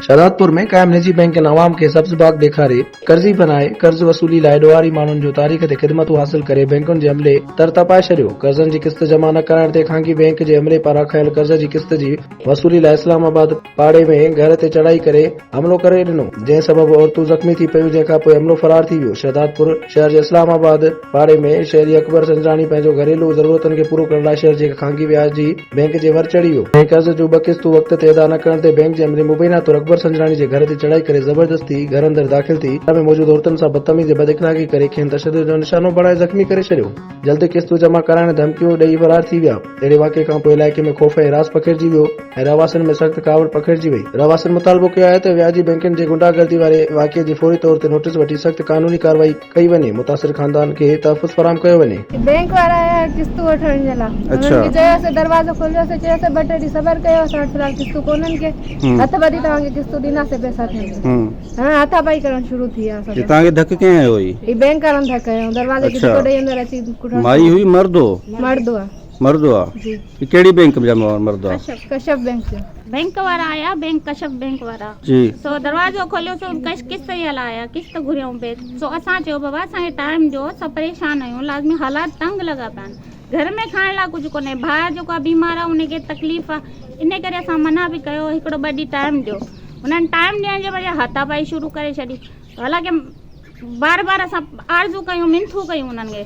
शहदादपुर में कायम निजी बैंक अवाम के सब्ज़ बाग ॾेखारे कर्ज़ी बनाए कर्ज वसूली लाइ ॾोहारी माण्हुनि जो तारीख़ ते ख़िदमतूं हासिल करे बैंकुनि जे अमले तरतपाए छॾियो। कर्ज़नि जी किस्त जमा न कराइण ते खांगी बैंक जे अमले पारां खयल कर्ज जी किस्त जी वसूली लाइ इस्लामाबाद पाड़े में घर ते चढ़ाई करे हमलो करे ॾिनो, जंहिं सबब औरतूं ज़ख़्मी थी पयूं, जंहिंखां पोइ हमलो फरार थी वियो। शहदादपुर शहर जे इस्लामाबाद पाड़े में शहरी अकबर संजराणी पंहिंजो घरेलू ज़रूरतुनि खे पूरो करण लाइ शहर जे खांगी व्याजी बैंक जे वर चढ़ी वियो। ऐं कर्ज जूं ॿ किस्तूं वक़्त ते अदा न करण ते बैंक जे अमले मुबैना तौर अकबर संजराणी जे घर ते चढ़ाई करे ज़बरदस्ती घर अंदर दाख़िल थी घर में मौजूद औरतुनि सां बदतमीज़ी बद इख़लाक़ी करे खेनि तशद्दुद जो निशानो बणाए ज़ख़्मी करे छॾियो। जल्द किस्तूं जमा कराइण धमकियूं ॾेई फरार थी विया। अहिड़े वाक़े खां पोइ इलाइक़े में ख़ौफ़ ऐं रास पखिड़िजी वियो ऐं रहवासियुनि में सख़्त कावड़ पखिड़िजी वई। रहवासियुनि मुतालबो कयो आहे त व्याजी बैंकुनि जे गुंडागर्दी वारे वाक़े जी फौरी तौर ते नोटिस वठी सख़्त क़ानूनी कार्रवाई कई वञे, मुतासिर ख़ानदान खे तहफ़्फ़ुज़ फराहम कयो वञे। बैंक वारा आया किस्तूं वठण जे लाइ, अच्छा। उन्हनि खे चयोसीं दरवाज़ो खोलियोसीं, चयोसीं ॿ टे ॾींहं सबर कयो, असां वटि फ़िलहाल किस्तूं कोन्हनि के हथ ॿधी तव्हांखे किस्तूं ॾींदासीं पैसा थियनि। हाणे हथापाई करणु शुरू थी विया। तव्हांखे धक कंहिं आयो हुई? ही बैंक वारनि था कयूं, दरवाज़े खे धक्को ॾेई अंदरि अची कुटण। माई हुई मर्द हो? मर्द हुआ मर्द हुआ जी। कहिड़ी बैंक जा मर्द हुआ? कश्यप बैंक से बैंक वारा आया, बैंक कश्यप बैंक वारा जी। सो दरवाजो खोलियो सो किस्त हल आया, किस्त घुरियूं पे सो असां चयो बाबा असांखे टाइम ॾियो, सब परेशान आहियूं, लाज़मी हालात तंग लॻा पिया आहिनि, घर में खाइण लाइ कुझु कोन्हे, भाउ जेको आहे बीमार आहे उनखे तकलीफ़ आहे, इन करे असां मना बि कयो हिकिड़ो ॿ ॾींहं टाइम ॾियो। उन्हनि टाइम ॾियण जे बजाय हथापाई शुरू करे छॾी। हालांकि बार बार असां आरज़ू कयूं, मिनथू कयूं उन्हनि खे